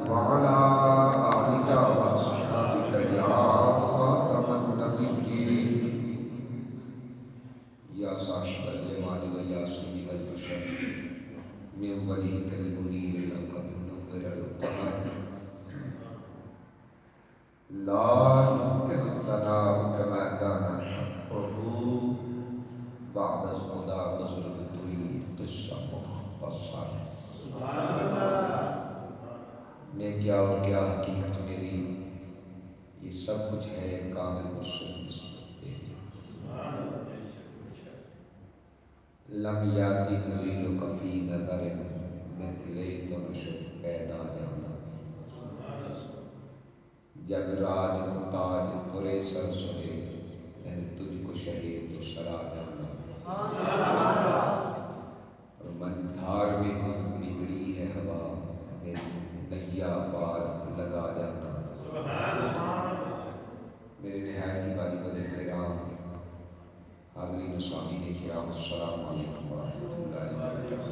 وعلى آلك وأصحابك يا خاتم النبيين يا صاحب الجمال ويا سيد البشر من وجهك المنير لقد نور القمر لا يمكن الثناء كما كان حقه بعد الهدى وظلمته قصة مختصرة میں کیا اور کیا حقیقت میری، یہ سب کچھ ہے کامل مرشد نسبت تیری۔ لم یاتی نظیر کفی نظر مثل مرشد پیدا جانا، جگ راج متاج پورے سر سہے میں نے تجھ کو شہید تو سرا جانا، اور من دھار میں ہوں بگڑی ہے ہوا میری نیا پار لگا جانا۔ میرے نہایت ہی واجب الاحترام حاضرین و سامعین کرام، السلام علیکم ورحمۃ اللہ وبرکاتہ۔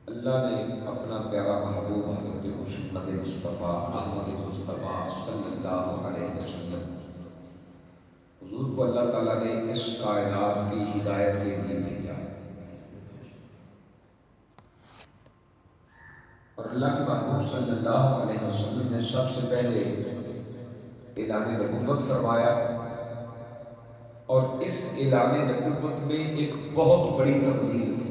اللہ نے اپنا پیارا محبوب حضرت محمد مصطفیٰ احمد مصطفیٰ صلی اللہ علیہ وسلم حضور کو اللہ تعالیٰ نے اس کائنات کی ہدایت کے لیے بھیجا، اور اللہ کے محبوب صلی اللہ علیہ وسلم نے سب سے پہلے اعلان نبوت فرمایا، اور اس اعلان نبوت میں ایک بہت بڑی تبدیلی تھی۔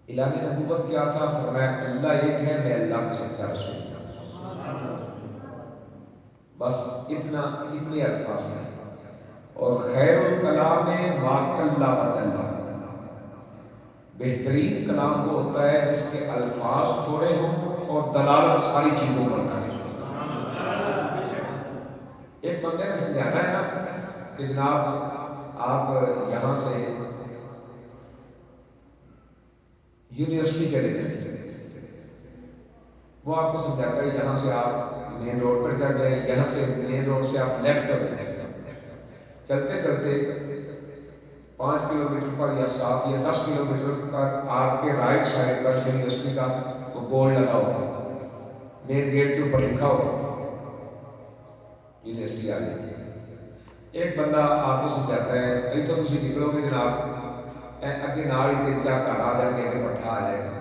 اعلان نبوت کیا تھا؟ فرمایا اللہ ایک ہے، میں اللہ کا سچا رسول ہوں۔ بس اتنے الفاظ ہیں، اور خیر الکلام ما کلا بدلا، بہترین کلام وہ ہوتا ہے جس کے الفاظ تھوڑے ہوں اور دلالت ساری چیزوں پر کرے۔ ایک بندے نے سمجھانا ہے نا کہ جناب آپ یہاں سے یونیورسٹی چلے تھے، وہ آپ کو سمجھاتا ہے یہاں سے آپ مین روڈ پر چڑھ جائیں، یہاں سے مین روڈ سے آپ لیفٹ کر دیں، چلتے چلتے 5 کلومیٹر پر یا 7 یا 10 کلومیٹر پر آپ کے رائٹ سائڈ پر یونیورسٹی کا تو بورڈ لگا ہوگا، مین گیٹ کے اوپر لکھا ہوگا یونیورسٹی آ جائے۔ ایک بندہ آپ کو سمجھاتا ہے اتوں تھی نکلو گے جناب اگے نال ہی 3-4 گھر آ جان گے، اگے پٹھا آ جائے گا،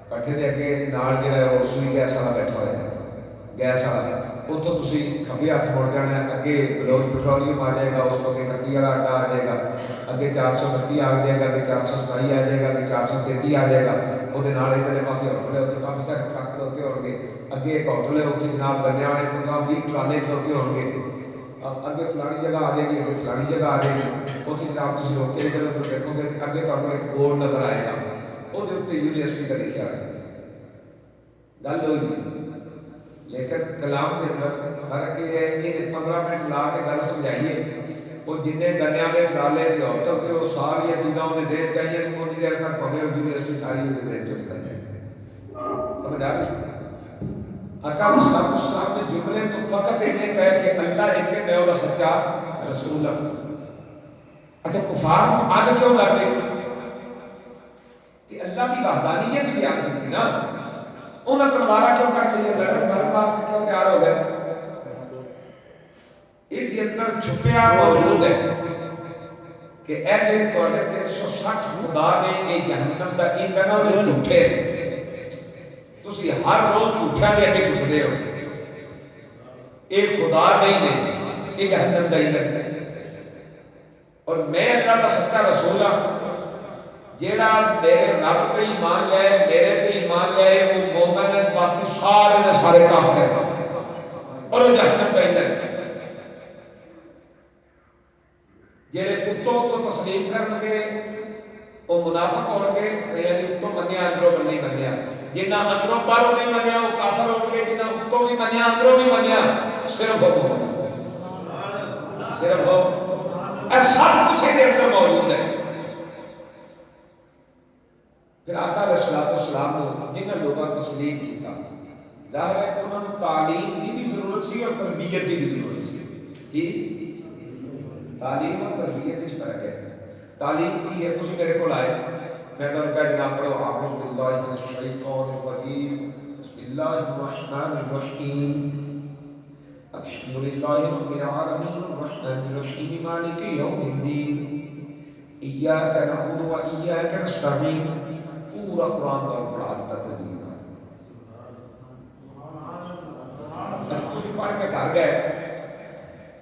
پٹھے کے اگے نال جہاں ہے وہ سوئی گیس والا بیٹھا ہوا ہے، گیس والا اتوں تھی کھبے ہاتھ مڑ جانا، اگے بلوچ پیٹرولیم آ جائے گا، اس کو اگے 31 والا اڈا آ جائے گا، اگے 429 آ جائے گا، اگے 427 آ جائے گا، اگے 433 آ جائے گا، وہ ادھر پاسے ہوٹل ہے، اتنے کافی سارے ٹرک کھلوتے ہو گے، اگے ایک ہوٹل ہے اتنے جناب گنے والے 15-20 ٹرالے کھلوتے ہو گے، اگے فلانی جگہ آ جائے گی، اگے فلانی جگہ آ جائے گی، اتنے جناب تھی روک کے ادھر ادھر دیکھو گے، اگے تمہیں ایک بورڈ نظر آئے گا، وہ یونیورسٹی کا لکھا ہے۔ گل ہوئی، لیکن کلام کے اندر فرق یہ ہے کہ 15 منٹ لا کے گل سمجھائیے، وہ جن گنیا کے ٹرالے کے ہوٹل تھے وہ ساری چیزاں انہیں دین چاہیے، کچھ دیر تک پویں یونیورسٹی ساری دین چ نکل جائے۔ سمجھ آ رہی؟ اقام اسلام میں جملے تو فقط اتنے کہے کہ اللہ ایک ہے، میں اور سچا رسول ہوں۔ اچھا کفار آج کیوں کر رہے کہ اللہ کی وحدانیت بیان کی تھی نا، انہیں تلوارا کیوں کر لی، لڑن بھرن واسطے کیوں تیار ہو گئے؟ اس کے اندر چھپیا موجود ہے کہ اے میرے تھوڑے 360 خدا نے یہ جہنم کا ایندھن ہے، وہ جھوٹے تسی ہر روز جھوٹیاں دے کے جھکتے ہو، ایک خدا نہیں ہے، یہ جہنم کا ایندھن ہے، اور میں اللہ کا سچا رسول ہوں، جیڑا میرے رب پہ ایمان لے، میرے پہ ایمان لے، وہ مومن ہے، باقی سارے کافر ہیں، اور وہ جہنم کا ایندھن ہے۔ جیڑے اتوں تو تسلیم کرن گے وہ منافق ہو گے، یعنی اتوں منیا اندروں نہیں منیا، جنہ اندروں باہروں نہیں منیا وہ کافر ہو گے، جنہ اتوں بھی منیا اندروں بھی منیا صرف ہو سب کچھ یہ اندر موجود ہے۔ پھر آقا علیہ السلام نے جنہوں لوگوں کو تسلیم کیا، ظاہر ہے کہ انہوں نے تعلیم کی بھی ضرورت سی اور تربیت کی بھی ضرورت سی۔ کی تعلیم اور تربیت اس فرق ہے۔ تعلیم کی ہے، تسی میرے کو آئے میں تو کہا جناب پڑھو اعوذ باللہ من الشیطان الرجیم بسم اللہ الرحمن الرحیم الحمد للہ رب العالمین الرحمن الرحیم مالک یوم الدین ایاک نعبد و ایاک نستعین. پورا قرآن کا پڑھا دیتا تدبیر. تھی پڑھ کے گھر گئے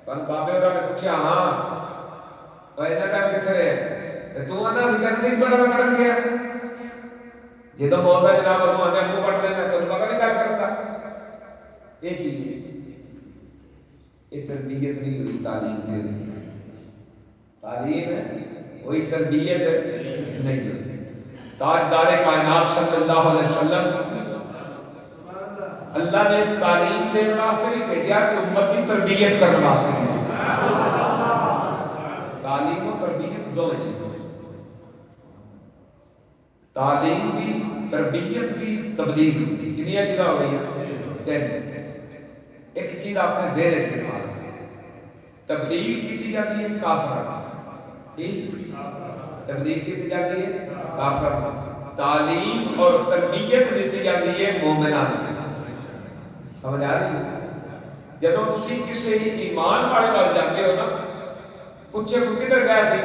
پر بابے اور نے پوچھا ہاں ایسا ٹائم کتنے رہے تو آنا سی کرنے اس بارے میں پڑھن گیا جی تو بولتا جناب اس آنے کو پڑھ دینا تو پتہ نہیں کیا کرتا. یہ چیز یہ تربیت نہیں ہوئی تعلیم دے تعلیم ہے وہی تربیت نہیں ہوئی. تاجدار کائنات صلی اللہ علیہ وسلم اللہ نے تعلیم دینے واسطے نہیں بھیجا کہ امت کی تربیت کرنے واسطے نہیں. تعلیم و تربیت دو چیزیں تعلیم بھی تربیت بھی تبلیغ بھی کنی چیزیں ہو رہی ہیں. ایک چیز آپ نے ذہن میں رکھنا تبلیغ کی جاتی ہے کافر تبلیغ کی جاتی ہے کافر تعلیم اور تربیت دیتی جاتی ہے مومنان. سمجھ آ رہی ہے جب تسی کسی ایمان والے بات جانتے ہو نا پوچھے کو کدھر گیا سی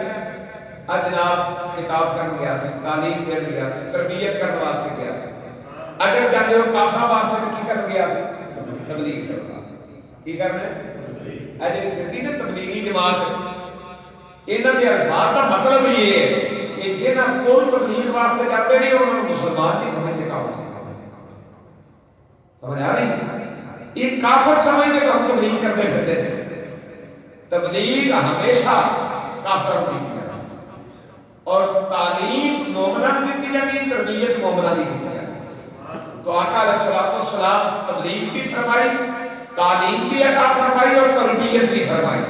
جناب کتاب کرنے گیا سی تعلیم دینے گیا سی تربیت کرنے واسطے گیا سی. اگر جانتے ہو کافر واسطے کی کرنے گیا سی تبلیغ کرنے واسطے کی کرنا ہے جی کہتی نا تبلیغی جماعت انہوں نے الفاظ کا مطلب یہ ہے کہ جنہاں کوئی تبلیغ واسطے جاتے نہیں انہوں نے مسلمان نہیں سمجھتے کافر. سمجھ آ رہی یہ کافر سمجھتے تو ہم تبلیغ کرتے پھرتے ہیں. تبلیغ ہمیشہ کافر کی جاتی اور تعلیم مومنہ میں دی جاتی ہے تربیت مومنہ کی جاتی ہے. تو آقا علیہ السلام تبلیغ بھی فرمائی تعلیم بھی عطا فرمائی اور تربیت بھی فرمائی.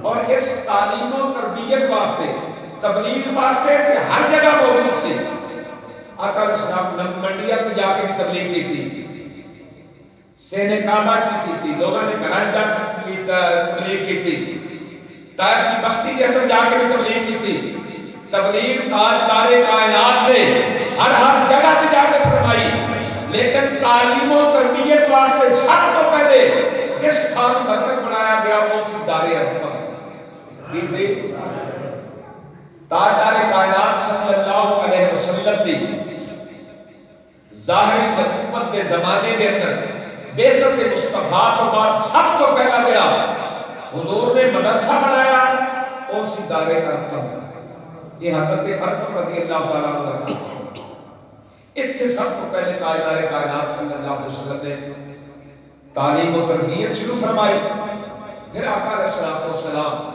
اور اس تعلیم و تربیت واسطے تبلیغ واسطے کہ ہر جگہ موجود سے آقا علیہ السلام منڈیا تو جا کے بھی تبلیغ کی تھی سینے کعبہ کی تھی لوگوں نے گھر جا کے تبلیغ کی تھی طائف کی بستی کے اندر جا کے بھی تبلیغ کی تھی. تبلیغ تاجدار کائنات نے ہر جگہ پہ جا کے فرمائی لیکن تعلیم و تربیت واسطے سب تو پہلے جس تھان مرکز بنایا گیا وہ سی دار ارقم. تاجدار کائنات صلی اللہ علیہ وسلم کی ظاہری نبوت کے زمانے کے اندر بیسط مصطفیٰ تو بعد سب تو پہلا گیا حضور نے مدرسہ بنایا اور سی دار ارقم. یہ حضرت ارقم رضی اللہ تعالیٰ عنہ کا اتنے سب تو پہلے تاجدار کائنات صلی اللہ علیہ وسلم نے تعلیم و تربیت شروع فرمائی. پھر آقا علیہ السلام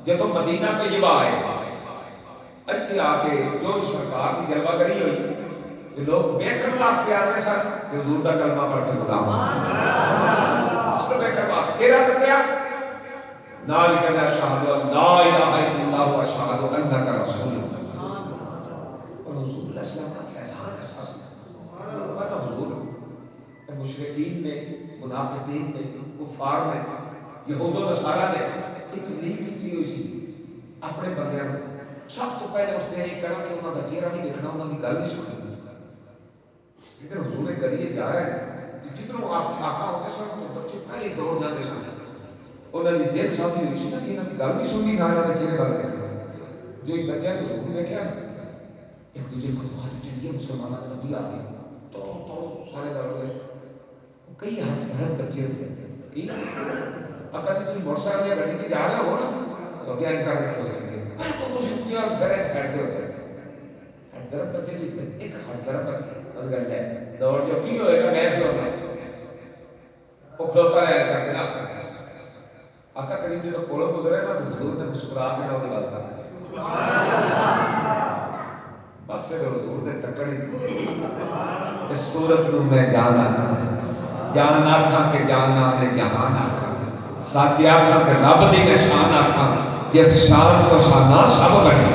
جب مدینہ طیبہ آئے اتنے آ کے جو سرکار کی جلوہ گری ہوئی کہ لوگ بیکھن واسطے آتے سن کہ حضور کا کلمہ پڑھ کے خدا بیکھن واسطے تیرا تو کیا نال کہنا اشہد لا الہ الا اللہ و اشہد انک رسول اللہ. اور حضور علیہ السلام کا فیضان احساس ہوا حضور مشرکین نے منافقین نے کفار نے یہود و نصارا نے ایک تبلیغ کی ہوئی سی اپنے بندیاں سب تو پہلے اس نے یہ کہا کہ انہوں کا چہرہ نہیں دیکھنا انہوں کی گل نہیں سننی. لیکن حضور نے کریے جا رہا ہے جتنے آپ کے آقا ہوتے سن تو بچے پہلے دوڑ جاتے سن انہوں نے ذہن ساتھی ہوئی سی نا کہ انہوں کی گل نہیں سننی نہ انہوں نے چہرے بال دیکھنا. جو ایک بچہ ہے حضور نے کیا ایک دوسرے کو بات چلیے مسلمانوں کا نبی آ گیا تو سارے دوڑ گئے. کئی ہر بچے ہوتے ہیں اگر تم موٹر سائیکل یا گاڑی سے جا رہے ہو نا تو کیا انکار نہیں ہو سکتے تو تم کیا گھر سائڈ پہ ہو جائے ہر طرف بچے ایک ہر طرف گل ہے دوڑ جو کی ہوئے گا گیپ جو ہونا وہ کھلوتا رہے کر کے نہ آقا کریم جی تو کولو گزرے نا تو حضور نے مسکرا کے نہ گل کر بس پھر حضور نے تکڑی اس صورت کو میں جانا جان آکھاں کہ جانا نے جہان آکھاں سچ آکھاں کہ رب دی نشان آکھاں جس شان تو شانہ سب لگے.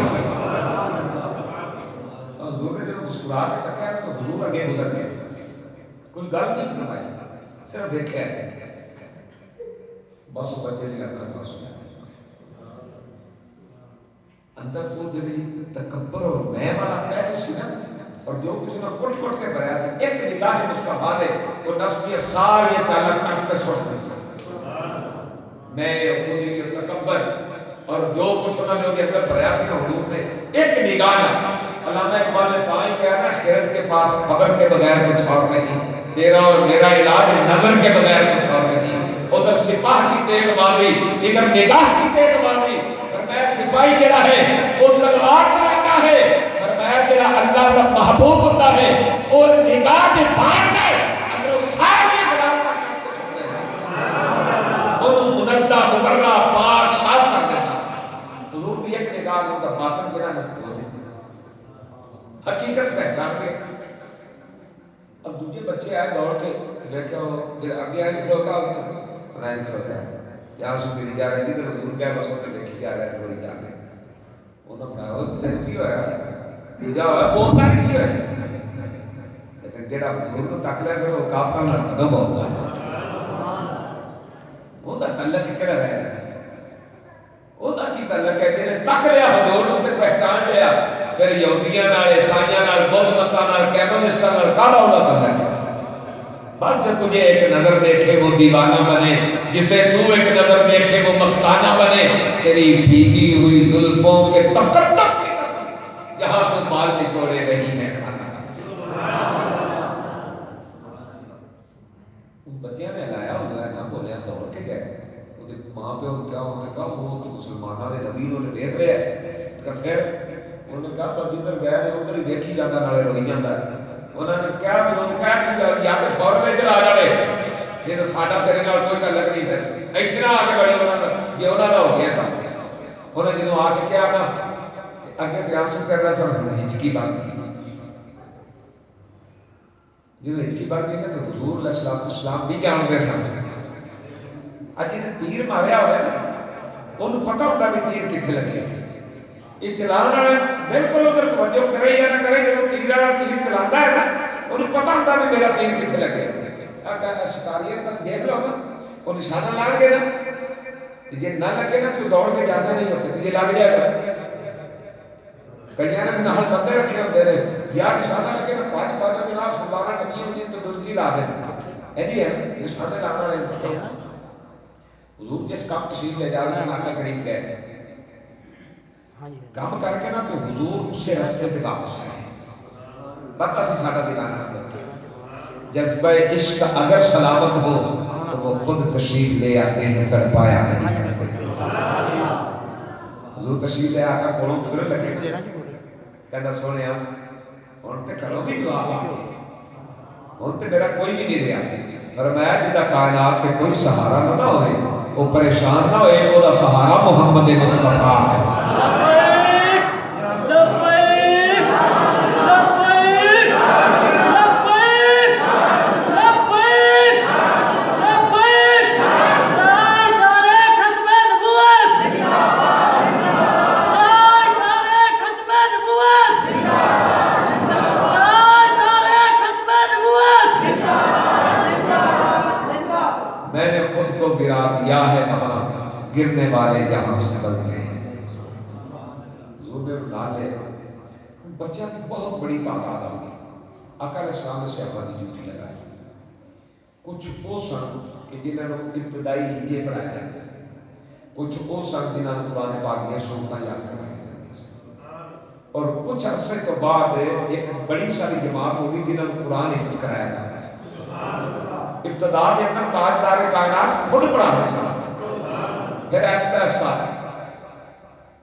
حضور نے جب مسکرا کے تکیا تو حضور اگے گزر گئے کوئی گل نہیں فرمائی صرف دیکھا بس بچے نہیں کرتا بس اندر کو جڑی تکبر اور حنین والا پہلو سی نا، اور جو کچھ انہوں کٹ کٹ کے بھریا سی، ایک نگاہ مصطفیٰ نے وہ نفس کی ساری چالک کٹ کے سٹ دی. میں خودی تکبر اور جو کچھ انہوں نے کے اندر بھریا سی نا حضور نے ایک نگاہ نہ. علامہ اقبال نے تائیں کہا نا خیرت کے پاس خبر کے بغیر کچھ اور نہیں، تیرا اور میرا علاج نظر کے بغیر کچھ اور نہیں. ادھر سپاہ کی تیز بازی، ادھر نگاہ کی تیز بازی. فرمایا سپاہی جڑا ہے وہ تلوار چلاتا ہے، فرمایا جڑا اللہ کا محبوب ہوتا ہے اور نگاہ کے باہر ہے اگر سارے غلامت کرتے سکتے ہیں وہ منزہ مبرہ پاک صاف کر دیتا. حضور بھی ایک نگاہ میں ہوتا باطن جڑا ہے وہ دیتا حقیقت پہچان کے. اب دوسرے بچے آئے دوڑ کے دیکھو آگے آئے کھلوتا اس نے بنائے کھلوتا ہے یہاں سے میری جا رہی تھی تو حضور کیا بس ہوتے دیکھی جا رہا ہے تو وہی جا رہے انہوں نے بنایا وہ تین کی ہویا جا ہوا بولتا نہیں کی ہویا لیکن جیڑا حضور کو تک لے کرو کافرہ نہ قدم بولتا ہے وہ دا تعلق کہڑا رہ گیا وہ دا کی تعلق کہتے ہیں تک لیا حضور نے پہچان لیا پھر یہودیاں نال عیسائیاں نال بدھ متاں نال کیمونسٹاں نال کالا ہوتا تعلق ہے. بس جو تجھے ایک نظر دیکھے وہ دیوانہ بنے، جسے تو ایک نظر دیکھے وہ مستانہ بنے. تیری بھیگی ہوئی زلفوں کے تقدس کی قسم جہاں تو مال نچوڑے رہی ہے کھانا. ان بچیاں نے لایا انہوں نے بولیا دوڑ کے گئے ماں پہ کیا انہوں نے کہا وہ تو مسلمانوں نے نبی انہوں نے دیکھ رہے ہیں. پھر انہوں نے کہا پر جدھر گئے نے ادھر ہی دیکھی جاتا نالے روئی جاتا ہے. انہوں نے کیا بھی انہوں نے کہا یا تو فوراً ادھر آ جائے یہ تو ساڈا تیرے نال کوئی تعلق نہیں ہے ایتھے نہ آ کے بڑے انہوں نے یہ انہوں کا ہو گیا تھا. انہوں نے جدوں آ کے کیا نا اگے تیاسو کر رہا سب ہچکی بات کی جدوں ہچکی بات کی نا تو حضور علیہ السلام بھی جان گئے سن. اج جنہیں تیر ماریا ہوا ہے نا انہوں پتہ ہوتا بھی تیر کتنے لگے. یہ چلانا ہے بالکل ادھر توجہ کرے یا نہ کرے جب تیر والا تیر چلاتا ہے نا انہوں پتہ ہوتا بھی میرا تیر کتنے لگے. شکاریت کا دیکھ لو نا وہ نشانہ لگ گیا نا یہ نہ لگے نا تو دوڑ کے جانا نہیں ہوتے یہ لگ جائے گا. کئی نے نال بندے رکھے ہوتے رہے یا نشانہ لگے نا پانچ پانچ جناب سلوارا کمی ہوتی تو دوسری لا دیں ایسی ہے نشانہ لانا والے حضور جس کام تشریف لے جا رہے سے آقا کریم گئے کام کر کے نا تو حضور اس سے رستے سے واپس آئے. پتہ سی ساڈا دیوانہ جذبہ عشق اگر سلامت ہو تو وہ خود تشریف لے آتے ہیں تڑپایا نہیں. حضور تشریف لے آقا کولوں گزرن لگے کہنا سونے ہوں تے کرو بھی جواب ہوں تے میرا کوئی بھی نہیں رہا. فرمایا جدا کائنات کے کوئی سہارا نہ ہوئے وہ پریشان نہ ہوئے وہ دا سہارا محمد مصطفیٰ ہے. گرنے والے جہاں سبلتے ہیں. حضور نے بنا لے بچہ کی بہت بڑی تعداد آگئی. آقا علیہ السلام نے صحابہ کی ڈیوٹی لگائی. کچھ وہ سن کہ جنہوں نے ابتدائی ہجے پڑھایا جاتے ہیں، کچھ وہ سن جنہوں نے قرآن پاک کی سنتیں یاد کروائی جاتی ہیں، اور کچھ عرصے تو بعد ایک بڑی ساری جماعت ہوگی جنہوں نے قرآن حفظ کرایا جاتا ہے. ابتدا کے اندر تاجدار کائنات خود پڑھاتے سن. پھر ایسا ایسا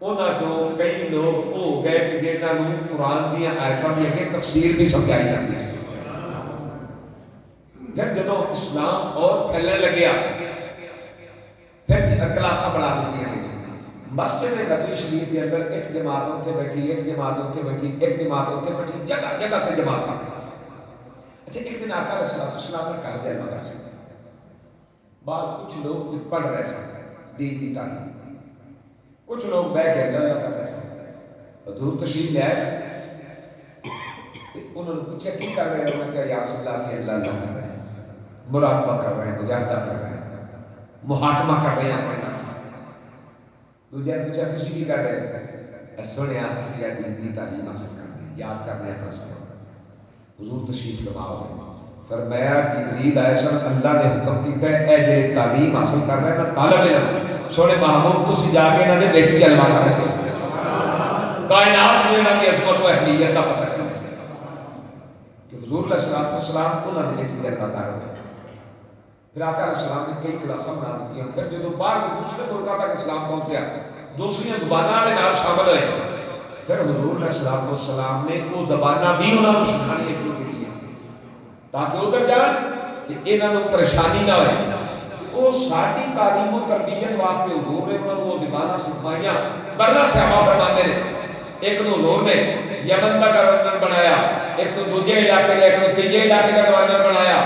انہاں جو کئی لوگ ہو گئے کہ جنہاں نوں قرآن دیا آیتاں دی اگے تفسیر بھی سمجھائی جاتی ہے. پھر جدوں اسلام اور پھیلنے لگیا پھر کلاساں بنا دیتی ہیں. مسجد نبوی شریف کے اندر ایک جماعت اتنے بیٹھی ایک جماعت اتنے بیٹھی ایک جماعت اتنے بیٹھی جگہ جگہ تے جماعت. اچھا ایک دن آقا علیہ السلام نے کہا جائے مدرسے بعد کچھ لوگ پڑھ رہے سن دین کی تعلیم، کچھ لوگ بیٹھ کے گلا کر رہے تھے. حضور تشریف لے آئے انہوں نے پوچھا کی کر رہے ہیں؟ انہوں نے کہا یا رسول اللہ سے اللہ کر رہے ہیں، مراقبہ کر رہے ہیں، مجاہدہ کر رہے ہیں، محاکمہ کر رہے ہیں اپنے نفس. دوسرے نے پوچھا کسی کی کر رہے ہیں؟ سنیا اسی حدیث کی تعلیم حاصل کرنا. یاد کرنے اپنا سبق حضور تشریف فرما گئے فرمایا جبریل آئے سن اللہ نے حکم کیتا ہے اے جڑے تعلیم حاصل کر رہے ہیں نا طالب علم سونے محمود تسی جا کے انہاں دے وچ جلوہ کر دے کائنات میں انہاں دی عظمت و اہمیت کا پتہ چلے کہ حضور علیہ الصلوۃ والسلام کو انہاں دے وچ جلوہ کر رہے پھر آقا علیہ السلام نے کئی کلاساں بنا دیا پھر جدوں باہر کے دوسرے ملکوں تک اسلام پہنچیا دوسری زباناں دے نال شامل ہوئے پھر حضور علیہ الصلوۃ والسلام نے وہ زباناں بھی انہاں کو سکھانی شروع کی تاکہ ادھر جان کہ انہاں نوں پریشانی نہ ہوئے وہ ساری تعلیم و تربیت واسطے حضور نے انہاں نوں وہ زباناں سکھائیاں ورنہ صحابہ فرماندے نے ایک نو حضور نے یمن کا گورنر بنایا ایک نو دوسرے علاقے کا ایک نو تیسرے علاقے کا گورنر بنایا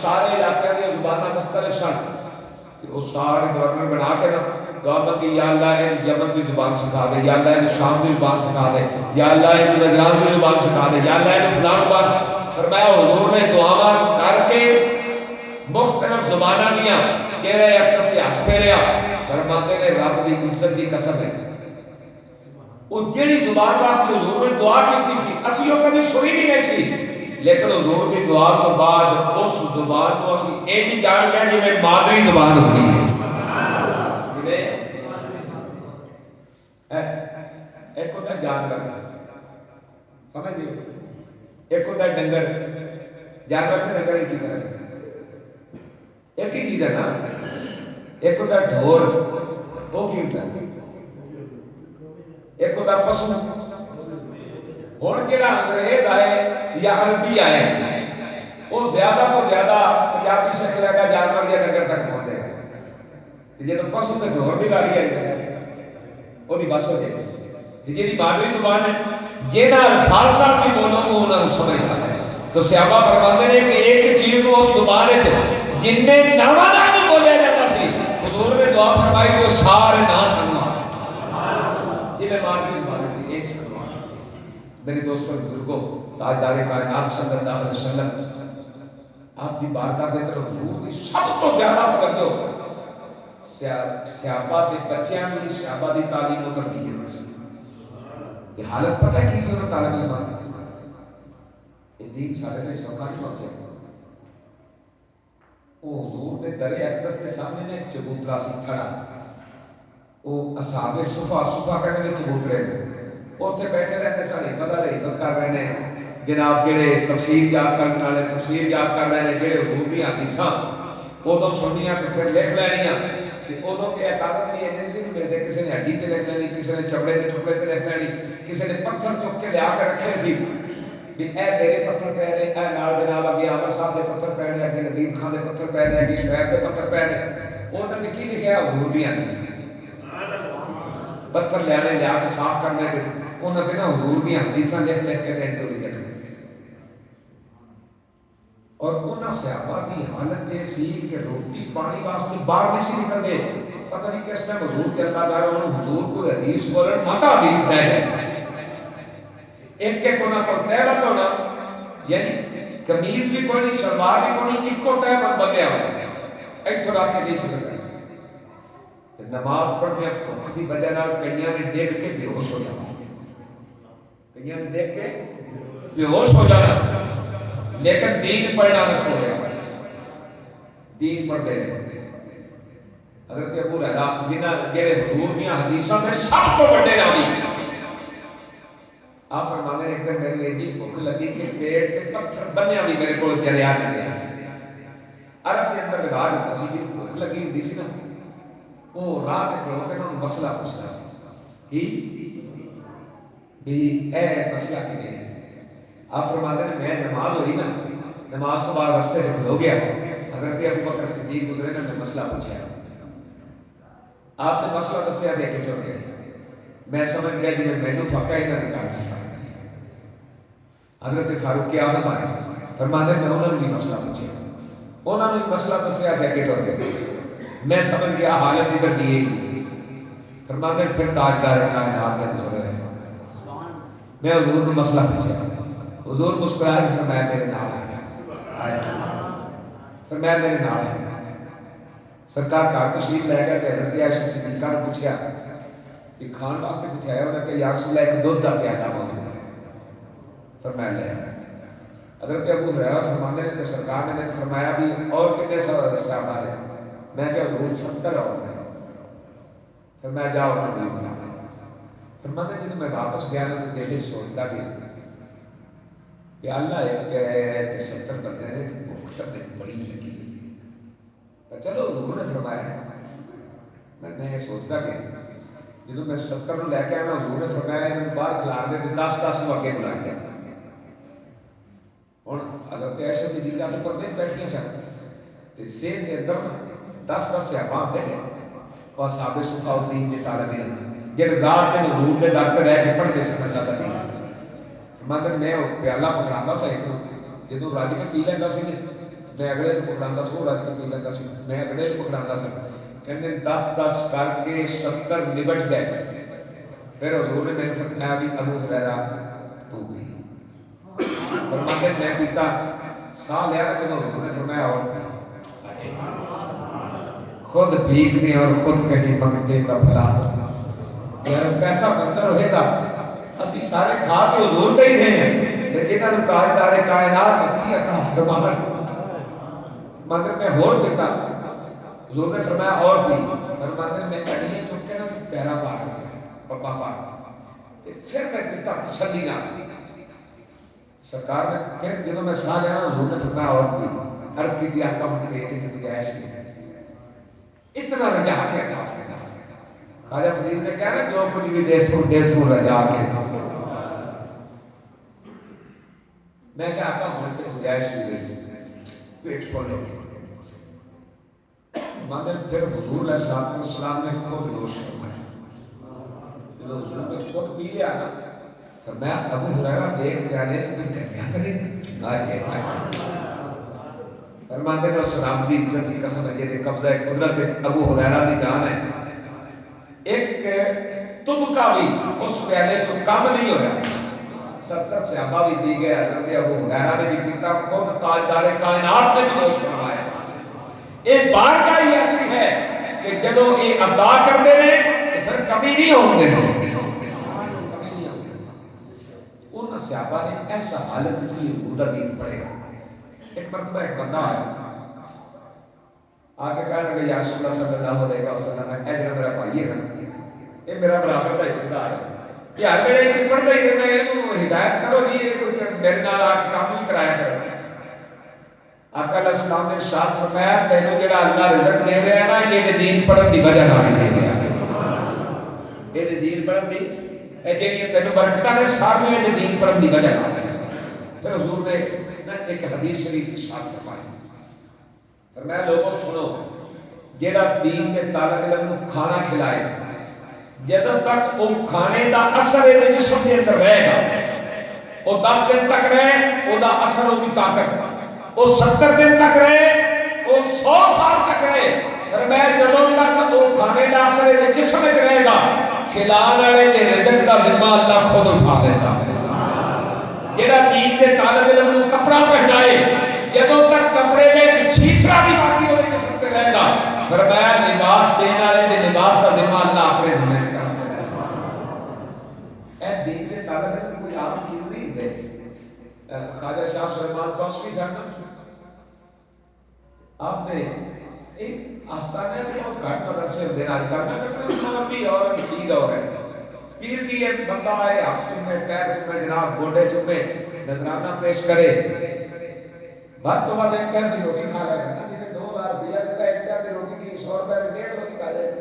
سارے علاقے کی زباناں مختلف سن وہ سارے گورنر بنا کے نا گورنر کی یا اللہ ان یمن کی زبان سکھا دے یا اللہ ان شام کی زبان سکھا دے یا اللہ ان نجران کی زبان سکھا دے یا اللہ ان فلاں زبان فرمایا حضور نے دعا کر کے مختلف زباناں دیا چہرے اقدس کے ہاتھ پھیریا فرماتے نے رب دی عزت دی قسم ہے وہ جڑی زبان واسطے حضور نے دعا کی سی اسی وہ کبھی سنی بھی نہیں سی لیکن حضور کی دعا تو بعد اس زبان کو اسی ایک جان گیا جی میں مادری زبان ہوتی ہے ایک ہوتا ہے جانور سمجھ دیو ایک ہوتا ہے ڈنگر جانور سے ڈنگر ایک ہی طرح ایک ہی چیز ہے نا ایک ہوتا ہے ڈھور وہ کی ہوتا ہے ایک ہوتا ہے پسو ہون کیڑا انگریز آئے یا عربی آئے وہ زیادہ تو زیادہ پنجابی شکل کا جانور یا ڈنگر تک پہنچے گا جب پسو تے ڈھور بھی گاڑی آئی وہ بھی بس ہو جائے گی جی مادری زبان ہے جنہاں الفاظ نال بھی بولو گے انہاں نوں سمجھنا ہے تو صحابہ فرماتے ہیں کہ ایک چیز کو اس زبان وچ جن نے نواں نام بھی بولیا جاتا سی حضور نے دعا فرمائی تو سارے نا سنوا یہ مادری زبان ہے ایک سنوا میرے دوستوں بزرگوں تاجدار کائنات صلی اللہ علیہ وسلم آپ کی بارگاہ کے اندر حضور کی سب تو زیادہ توجہ صحابہ کے بچیاں بھی صحابہ دی تعلیم و تربیت کی حالت پتہ ہے کسی نے طالب علم یہ دین سارے نے سوکھا نہیں ہوتے وہ حضور نے در اقدس کے سامنے نے چبوترا سی کھڑا وہ اصحاب صفا کہتے ہیں چبوترے اوتھے بیٹھے رہتے سن حفظ علیہ کر رہے ہیں جناب جڑے تفسیر یاد کرنے والے تفسیر یاد کر رہے ہیں جڑے حضور دی حدیثاں وہ سنیاں تے پھر لکھ لینیاں ادو کہ کاغذ بھی ایسے نہیں ملتے کسی نے ہڈی سے لکھ لینی کسی نے چپڑے کے ٹکڑے سے لکھ لینی کسی نے پتھر چک کے لیا کے رکھے سی بھی اے میرے پتھر پہ رہے اے نال جناب اگے عامر صاحب کے پتھر پہ رہے اگے نبی خان کے پتھر پہ رہے اگے شعیب کے پتھر پہ رہے انہوں نے کی لکھا حضور دی حدیث پتھر لیانے لیا کے صاف کرنے کے انہوں نے نا حضور دی حدیثاں لکھ لکھ کے دین چوری کرنے اور انہاں صحابہ کی حالت یہ سی کہ روٹی پانی واسطے باہر نہیں سی نکلتے پتہ نہیں کس ٹائم حضور کے اللہ تعالیٰ انہوں حضور کو حدیث بولن متا حدیث دے گئے ایک ایک انہاں کو تہبت ہونا یعنی قمیض بھی کوئی نہیں شلوار بھی کوئی نہیں ایک کو تہبت بندیا ہوا ایک تھوڑا کے نہیں چلتا نماز پڑھنے بھوک کی وجہ نال کئیاں نے ڈگ کے بے ہوش ہو جانا کئیاں نے ڈگ کے بے ہوش ہو جانا لیکن دین پڑھنا نہ چھوڑے دین پڑھتے رہے حضرت ابو ہریرہ جنہاں جڑے حضور دی حدیثاں دے سب تو بڑے راوی آپ فرماتے ہیں کہ میری ایڈی بھوک لگی کہ پیٹ تے پتھر بنیا بھی میرے کول دریا میں گیا عرب کے اندر رواج ہوتا سی کہ بھوک لگی ہوندی سی نا وہ راہ تے کھلو کے انہوں مسئلہ پوچھتا سی بھی اے مسئلہ کی ہے آپ فرماتے ہیں میں نماز ہوئی نا نماز تو بعد رستے سے کھلو گیا حضرت ابو بکر صدیق گزرے نا میں مسئلہ پوچھا آپ نے مسئلہ دسیا دے کے چل گیا میں سمجھ گیا جی میں نے فقہ ہی نہ نکالتا حضرت فاروق اعظم آئے فرماتے ہیں میں انہوں نے بھی مسئلہ پوچھا انہوں نے مسئلہ دسیا دے کے چل گیا میں سمجھ گیا حالت ادھر نہیں ہے فرماتے ہیں پھر تاجدار کائنات میں گزرے میں حضور نے مسئلہ پوچھا حضور مسکرائے فرمایا میرے نال ہے فرمایا میرے نال ہے سرکار کا تشریف لے گیا کہ حضرت عائشہ صدیقہ نے پوچھا کہ کھان واسطے پوچھایا انہوں نے کہ یا رسول اللہ ایک دودھ کا پیالہ موجود ہے فرمایا لے آئے۔ حضرت ابو ہریرہ فرماتے ہیں کہ سرکار نے فرمایا بھی اور کتنے صحابہ تھے؟ میں کہ حضور 70 اور ہیں۔ فرمایا جاؤ انہوں نے بلا۔ فرماتے ہیں جب میں واپس گیا نا تو دل سوچتا بھی کہ اللہ ایک ہے کہ 70 بندے نے مختلف ایک بڑی لگی، چلو حضور نے فرمایا۔ میں یہ سوچتا کہ جب میں 70 نو لے کے آیا حضور نے فرمایا انہوں باہر کھلا دے 10 نو اگے بلا گیا۔ ہوں حضرت عائشہ صدیقہ تو پردے بیٹھیاں سن تے سین کے اندر 10 صحابہ آتے ہیں اور صحابہ صفا الدین کے طالب علم جن رات کے حضور کے در تے رہ کے پڑھتے سن اللہ کا دین۔ مگر میں پیالہ پکڑاتا سا ایک جدوں رج کے پی لینا سی میں اگلے کو پکڑاتا سا وہ رج کے پی لینا سی میں اگلے کو پکڑاتا سا کہتے 10 کر کے 70 نبٹ گئے۔ پھر حضور نے میرے فرمایا بھی ابو ہریرہ تو بھی فرماتے میں پیتا سا لیا کہ حضور نے فرمایا اور خود بھیگنے اور خود کہیں منگتے کا بھلا یار پیسہ بندر ہوئے گا اسی سارے کھا کے حضور پہ ہی رہے ہیں لیکن انہوں تاجدار کائنات اچھی عطا فرمانا مگر میں ہور پیتا حضور نے فرمایا اور بھی فرماتے میں کہیں چک کے نا پیرا پار پپا پار پھر میں پیتا تسلی نہ سرکار نے پھر جنہوں میں سا لیا حضور نے فرمایا اور بھی عرض کی تھی آقا من بیٹے کی گنجائش نہیں اتنا رجا کے عطا فرمایا۔ خواجہ فرید نے کہا نا جو کچھ بھی دیسوں رجا کے میں کہا آقا من کے گنجائش بھی نہیں پیٹ فل ہو مگر پھر حضور علیہ السلام نے خود نوش فرمایا جب حضور نے خود پی لیا نا فرمایا ابو ہریرہ دیکھ پیالے تو کچھ کہہ کریں آئے فرماتے ہیں اس رب دی عزت کی قسم ہے جیسے قبضہ قدرت ابو ہریرہ دی جان ہے ایک تبکہ بھی اس پیالے سے کم نہیں ہویا 70 صحابہ بھی پی گئے حضرت ابو ہریرہ نے بھی پیتا خود تاجدار کائنات نے بھی نوش فرمایا۔ ایک بار کا ہی ایسی ہے کہ جدوں یہ ادا کرتے ہیں تو پھر کمی نہیں ہوتے ہیں ان صحابہ نے ایسا حالت کی حضور دین پڑے گا۔ ایک مرتبہ ایک بندہ آیا آگے کہا کہ یا رسول اللہ صلی اللہ علیہ وسلم اے جناب میرا بھائی ہے یہ میرا برابر کا رشتہ دار ہے کہ ہر میرے ایک پڑھتا ہی رہتا ہے ہدایت کرو جی میرے نال آ کے کام نہیں کرایا کرو۔ آقا علیہ السلام نے ارشاد فرمایا تینوں جڑا اللہ رزق دے رہا ہے نا یہ دین پڑھن دی وجہ نال دے رہا ہے یہ دین پڑھن دی اے جڑی تینوں برکتاں نے ساری یہ دین پڑھن دی وجہ نال پھر حضور نے ایک حدیث شریف ارشاد فرمائی فرمایا لوگوں سنو جڑا دین کے طالب علم کو کھانا کھلائے جدوں تک وہ کھانے دا اثر دے جسم دے اندر رہے گا وہ 10 دن تک رہے وہ دا اثر وہ کی طاقت وہ 70 دن تک رہے وہ 100 سال تک رہے فرمایا جدوں تک وہ کھانے دا اثر دے جسم وچ رہے گا کھلانے والے دے رزق دا ذمہ اللہ خود اٹھا لیتا ہے۔ جڑا دین کے طالب علم کو کپڑا پہنائے جدوں تک کپڑے میں چھیچرا بھی باقی ہونے جسم تے رہے گا فرمایا لباس دینے والے دے لباس کا ذمہ اللہ اپنے ذمہ کرتا ہے۔ اے دین کے طالب علم کوئی عام چیز نہیں ہے۔ خواجہ شاہ سلیمان فوسفی صاحب آپ نے ایک آستانے میں بہت گھٹ مدرسے ہوتے ہیں آج کل بھی اور چیز اور ہے پیر کی ایک بندہ آئے ہاتھ میں پیر میں جناب گوڈے چومے نذرانہ پیش کرے بات تو بعد ایک کی روٹی کھا لے گا جنہیں 2000 روپیہ دیتا ہے ایک کی روٹی کی 100 روپے 150 کی کھا جائے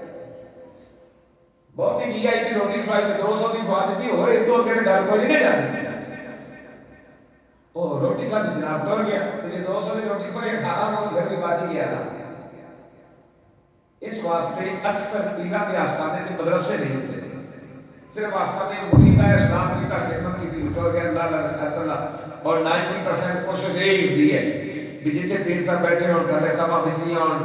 بہت ہی وی آئی پی روٹی کھائی تو 200 کی کھوا دیتی اور ایک دو کے گھر کوئی نہیں جاتی وہ روٹی کا بھی جناب ٹور گیا یہ 200 کی روٹی کو 1800 گھر بھی باجی گیا نا اس واسطے اکثر پیرا کے آستانے کے مدرسے نہیں ہوتے صرف آستانے مرید اسلام کی کا خدمت کی بھی ٹور گیا اللہ صلی اللہ اور 90% کوشش یہی ہوتی ہے کہ جتنے پیر صاحب بیٹھے ہوں تھلے سما بچیاں ہوں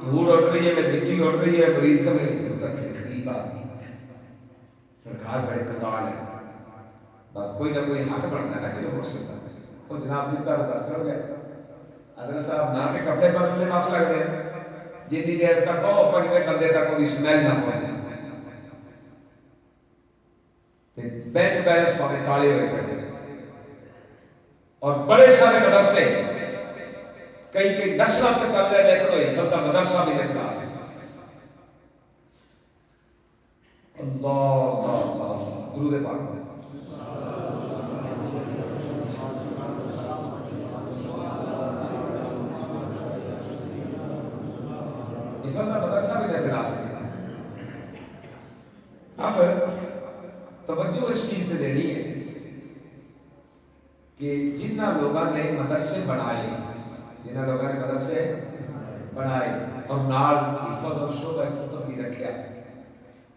دھوڑ اڑ رہی ہے مٹی اڑ رہی ہے مریض کا میری بات سرکار بڑے کنگال ہے بس کوئی نہ کوئی حق بنتا ہے نا کہ لوگ سنتا وہ جناب جی کا بات کر گئے حضرت صاحب نہ کے کپڑے بدلنے ماس لگ گئے جتنی دیر تک وہ پنجے بندے تک کوئی اسمیل نہ پہنچے بینک بیلنس پانے کالے ہوئے پڑے اور بڑے سارے مدرسے کئی کئی نسلوں تک چل رہے، لیکن وہ حفظ کا مدرسہ بھی نہیں چلا سکتا۔ اللہ اللہ اللہ، درود پاک۔ حفظ کا مدرسہ بھی نہیں چلا سکتا۔ اب توجہ اس چیز پہ دینی ہے کہ جنہ لوگوں نے مدرسے بنائے، جنہ لوگوں نے مدرسے بنائے اور نال حفظ اور شعبہ کتب بھی رکھا،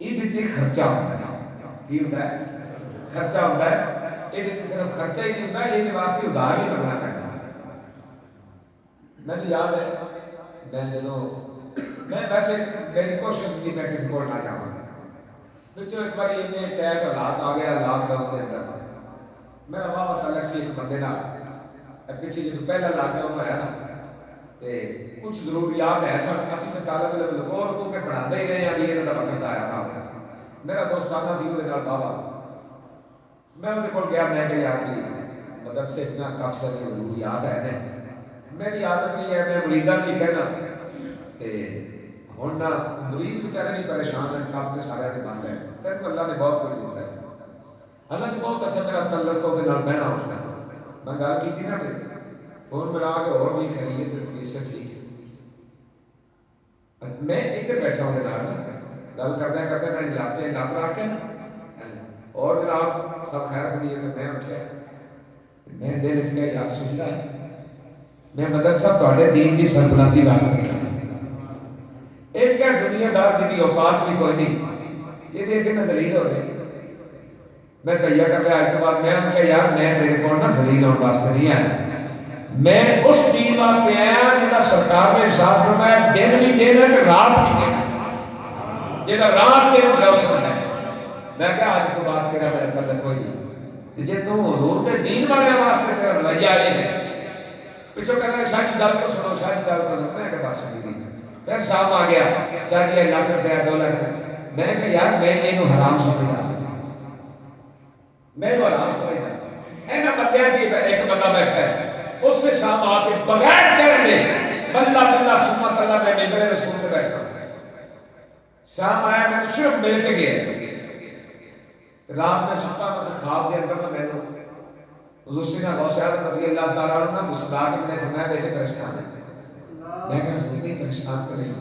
یہ دیتے خرچہ ہوتا ہے۔ کی ہوتا ہے؟ خرچہ ہوتا ہے۔ یہ دیتے صرف خرچہ ہی نہیں ہوتا، یہ واسطے ادھار ہی منگنا پڑتا ہے۔ مجھے یاد ہے میں ویسے میری کوشش نہیں میں کسی کو نہ جاؤں، بچوں ایک بار یہ ٹیٹ حالات آ گیا لاک ڈاؤن کے اندر، میرا بابا تعلق سی ایک بندے پیچھے جو پہلا لاک ڈاؤن ہوا نا، کچھ ضروریات ہے سن، اسی میں طالب علم لکھو رکھو کے پڑھاتے ہی رہے ابھی انہوں کا وقت آیا نہ ہوا۔ میرا دوستانہ سی وہ بابا، میں وہ کو گیا، میں کہ یار مدرسے اتنا کافی ساری ضروریات ہے نا، میری عادت نہیں ہے میں مریداں نہیں کہنا ہوں نہ مرید بیچارے نہیں پریشان ہیں، کام کے سارے نے بند ہے، تینوں اللہ نے بہت کچھ دیتا ہے۔ حالانکہ بہت اچھا میرا تعلق ہو کے نال بہنا اٹھنا، میں گل کی تھی نا فون ملا کے اور بھی کھڑی ہے تو فیس سے ٹھیک ہے، میں ادھر بیٹھا ہوں گل کرتے کرتے میں لاتے لات رکھ کے نا اور جناب سب خیر کریے تو میں اٹھا، میں دل چ گیا یار سنتا ہے میں مدرسہ تھوڑے دین کی سلطنتی واسطے ایک کیا دنیا دار کی اوقات بھی کوئی نہیں، یہ دیکھ کے میں ذلیل ہو گئی، میں تیار کر کے آج کے بعد میں کہا یار میں تیرے کو نا ذلیل ہونے واسطے نہیں آیا، میں اس دین واسطے آیا جہاں سرکار نے ارشاد فرمایا دن بھی دینا کہ رات بھی دینا، جہاں رات دن جوش بننا ہے۔ میں کہا آج کے بعد تیرا میرا تعلق کوئی نہیں، جی تم حضور کے دین والے واسطے تیرا رویہ یہ ہے، پچھو کہنا ہے شاہی گل تو سنو، شاہی گل تو سنو، میں کہ بس سنی نہیں۔ پھر صاحب آ گیا شاہی لاکھ روپیہ 2 لاکھ، میں کہ یار میں یہ حرام سمجھنا، میں وہ حرام سمجھنا، اینا بندیاں جی ایک بندہ بیٹھا ہے، اس سے شام آ کے بغیر کرنے بلہ بلہ سنت اللہ میں ممبر رسول میں بیٹھا ہوں، شام آیا میں صرف مل کے گیا، رات میں ستا میں خواب دے اندر میں نے حضور سیدنا غوث اعظم رضی اللہ تعالیٰ عنہ مسکرا کے میں نے فرمایا بیٹے پریشان ہے، میں کہا زندگی پریشان تو نہیں،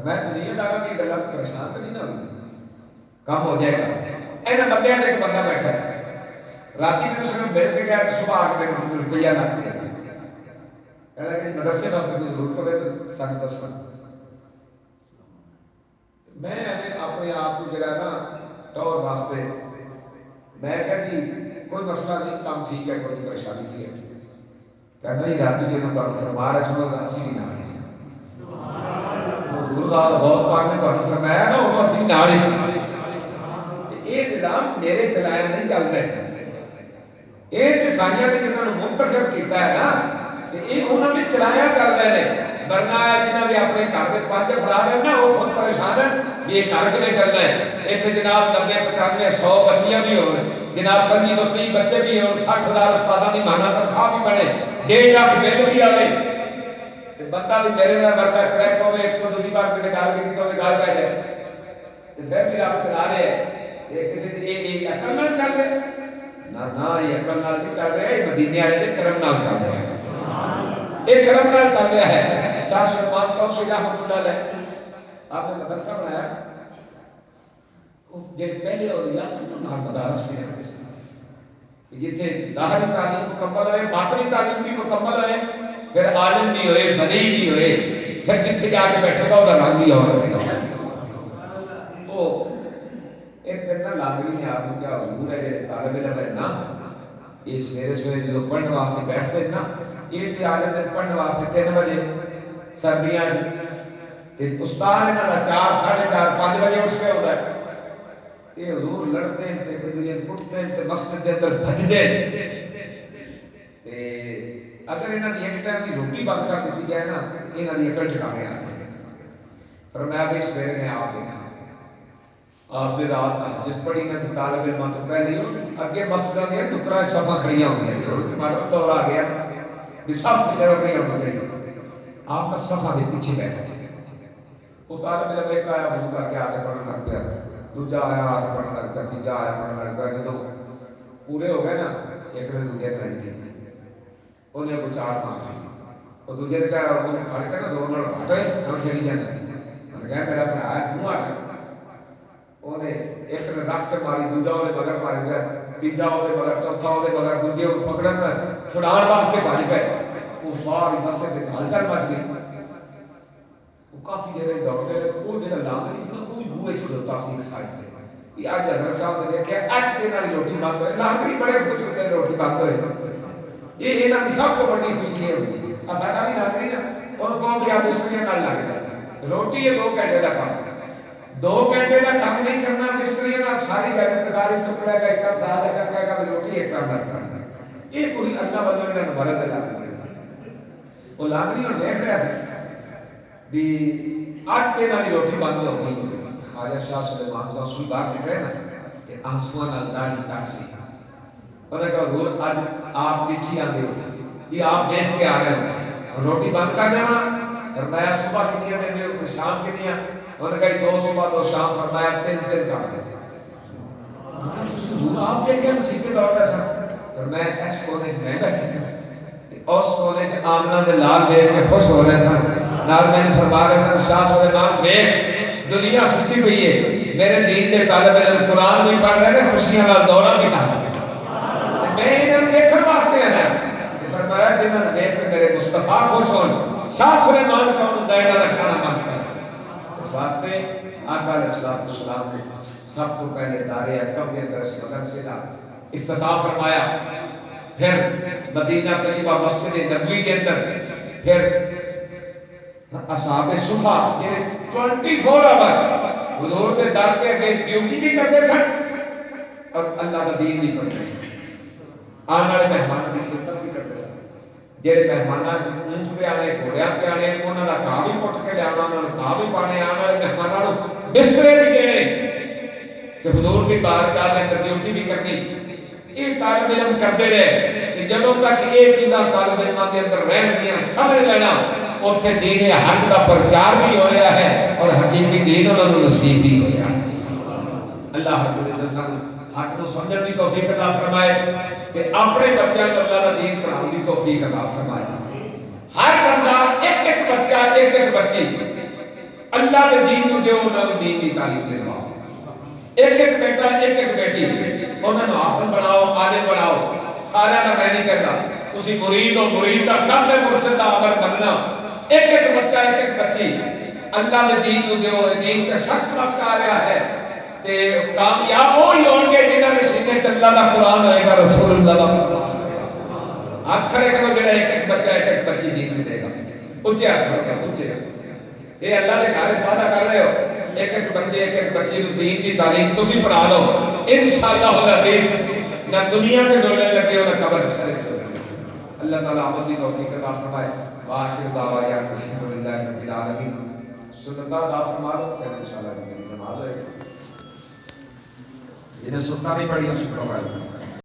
میں دنیا داروں کی گلاں پریشان تو نہیں نہ ہوئی، کام ہو جائے گا۔ اینا بندیاں سے ایک بندہ بیٹھا ہے، راتی میں اس نے مل کے گیا کہ صبح آ کے روپیہ نہ دیا، کہنا کہ مدرسے واسطے کوئی ضرورت ہو تو سانو دسنا، میں اپنے آپ کو جڑا نا ٹور واسطے میں کہا جی کوئی مسئلہ نہیں، کام ٹھیک ہے، کوئی پریشانی نہیں ہے، کہنا یہ راتی جو میں تمہیں فرما رہا سنو گا اسی بھی نہ آئی حضور غوث پاک نے تمہیں فرمایا نا وہ اسی بھی نہ آئی، یہ نظام میرے چلایا نہیں چل رہے، یہ سائیاں نے جنہوں نے منتخب کیتا ہے نا یہ انہوں نے چلایا چل رہے ہیں، ورنہ جنہوں نے اپنے گھر کے 5 افراد ہیں نا وہ خود پریشان ہیں یہ گھر کے چلنا ہے، اتنے جناب 90 95 100 بچیاں بھی ہو جناب 25 تو 30 بچے بھی ہو 60,000 استادوں کی ماہانہ تنخواہ بھی بنے 1.5 لاکھ بل بھی آئے، بندہ بھی میرے نال مرتا کریک ہوئے ایک تو دوسری بار کسی گال کی تو گال پہ جائے، پھر بھی آپ چلا رہے ہیں یہ کسی ایک عقل نال چل رہے نہ یہ عقل نال نہیں چل رہا ہے، یہ مدینے والے کے کرم نال چل رہا ہے، یہ کرم نال چل رہا ہے۔ شاہ سلمان قوسی رحمۃ اللہ علیہ آپ نے مدرسہ بنایا، جب پہلے اولیاء سن نال مدارس بھی رکھتے تھے جتنے ظاہری تعلیم مکمل ہوئے باطنی تعلیم بھی مکمل ہوئے، پھر عالم بھی ہوئے بلی بھی ہوئے، پھر جتنے جا کے بیٹھے گا وہ رنگ بھی ہوگا، وہ ایک دن نہ لاگری نے آپ کو کیا حضور ہے جیسے طالب علم ہے نا یہ سویرے سویرے جو پڑھنے واسطے بیٹھتے نا یہ بھی عالم نے پڑھنے واسطے 3 بجے سردیاں استاد ہے نا 4 4:30 5 بجے اٹھ کے ہوتا ہے، یہ حضور لڑتے تے کدی پٹتے تے مسجد کے اندر بھجدے تے اگر انہاں دی ایک ٹائم کی روٹی بند کر دیتی جائے نا انہاں دی عقل ٹھکانے آ جائے، فرمایا بھی سویرے میں آ گیا آپ نے رات تہجد پڑھی نہ تو طالب علم تو پہلے ہو اگے مسجد دیا ٹکرا صفا کھڑیاں ہوندیاں سی ماڑا دور آ گیا بھی سب کی طرف نہیں ہونا چاہیے آپ کا صفا کے پیچھے بیٹھا تھے وہ طالب علم ایک آیا وضو کر کے آگے پڑھنے لگ پیا دوجا آیا آگے پڑھنے لگ پیا تیجا آیا پڑھنے لگ پیا جدو پورے ہو گئے نا ایک نے دوجے نے نہیں کی انہیں کو چار مار دی وہ دوجے نے کہا انہیں کھڑ کے نا زور نال ہٹے نہ چلی جانا انہیں کہا میرا بھرا ہے کیوں آ گیا انہیں ایک نے رکھ کے ماری دوجا انہیں مگر ماری گیا تیجا انہیں مگر چوتھا انہیں مگر دوجے انہیں پکڑن چھڑان واسطے بھاج پے وہ ساری مسجد تے ہلچل مچ گئی وہ کافی دیر دوڑتے رہے وہ جڑا لانگری سی نا وہ بوئے کھلوتا سی ایک سائڈ تے یہ اج حضرت صاحب نے دیکھا اج تے نال روٹی بند ہوئے لانگری بڑے خوش ہوتے روٹی بند ہوئے یہ انہاں دی سب تو بڑی خوشی ہے ہوندی ساڈا بھی لانگری نا ان کو کیا مستریاں نال لگ جائے روٹی ہے 2 گھنٹے دا کام 2 گھنٹے کا کام نہیں کرنا مستری نہ ساری گھر ٹکڑا کا ایک کام دال کا کہے گا روٹی ایک کام کرنا یہ کوئی اللہ والوں نے مرض ہے وہ لانگری اور دیکھ رہا سی بھی اج تے نال روٹی بند ہو گئی خواجہ شاہ سلیمان کا اصول باہر نکلے نا تے آنسواں نال داڑھی ترسی انہوں نے کہا حضور اج آپ مٹھی آندے ہو یہ آپ دیکھ کے آ رہے ہو روٹی بند کر دینا فرمایا صبح کتنی دے شام کتنی انہوں نے کہا 2 صبح 2 شام فرمایا 3 کر دے حضور آپ دیکھ کے مسیح دور میں سن فرمایا ایس کونے میں بیٹھی سی اس کونے سے آمنہ دے لال دیکھ کے خوش ہو رہے سن نال میں نے فرما رہے سن شاہ سلیمان دیکھ دنیا ستی پئی ہے میرے دین دے طالب علم قرآن بھی پڑھ رہے ہیں خوشیاں نال دورہ بھی نہ میں انہوں نے دیکھن واسطے آیا فرمایا جنہوں نے دیکھ کے میرے مصطفیٰ خوش ہون شاہ سلیمان کا انہوں نے نہ کھانا مانگتا ہے اس واسطے آقا علیہ السلام نے سب تو پہلے دار اکم کے اندر اس مدرسے کا افتتاح فرمایا پھر مدینہ طیبہ مسجد نبوی کے اندر پھر اصحاب صفا یہ 24 آور حضور کے در کے آگے ڈیوٹی بھی کرتے سن اور اللہ کا دین بھی پڑھتے سن آنے والے مہمان کی خدمت بھی کرتے سن جڑے مہمان اونٹ پہ آنے گھوڑیاں پہ آنے انہوں نے گاہ بھی پٹ کے لیا انہوں نے گاہ بھی پانے آنے والے مہمانوں بسترے بھی دینے کہ حضور کی بارگاہ میں اندر ڈیوٹی بھی کرنی یہ طالب علم کرتے رہے کہ جدوں تک یہ چیزاں طالب علماں کے اندر رہن گیاں سمجھ لینا اوتھے دین حق کا پرچار بھی ہو رہا ہے اور حقیقی دین انہوں نے نصیب بھی ہو رہا ہے اللہ رب العزت سان حق کو سمجھنے کی توفیق عطا فرمائے کہ اپنے بچوں کو اللہ کا دین پڑھانے کی توفیق عطا فرمائے ہر بندہ ایک ایک بچہ ایک ایک بچی اللہ کے دین کو دیو انہوں نے دین کی تعلیم دلواؤ ایک ایک بیٹا ایک ایک بیٹی انہوں نے حافظ بناؤ عالم بناؤ سارا نہ میں نہیں کہتا تسی مرید ہو مرید کا کم میں مرشد کا عمر بننا ایک ایک بچہ ایک ایک بچی اللہ کے دین کو دیو دین کا سخت وقت آ رہا ہے تے کامیاب وہی ہون گے جنہوں نے سینے اللہ کا قرآن ہوئے گا رسول اللہ کا قرآن ہاتھ کھڑے کرو جڑا ایک ایک بچہ ایک ایک بچی دین کو دے گا اونچے ہاتھ کھڑے کرو اونچے یہ اللہ کے گھر وعدہ کر رہے ہو ایک ایک بچے ایک ایک بچی کو دین کی تعلیم تسی پڑھا لو انشاءاللہ العزیز نہ دنیا کے ڈولے لگے ہو نہ قبر سے اللہ تعالیٰ عمل کی توفیق عطا فرمائے وآخر دعوانا الحمدللہ رب العالمین سنتا ادا فرما لو پھر انشاءاللہ نماز ہوئے گا جنہیں سنتا نہیں پڑھی اس کو پڑھا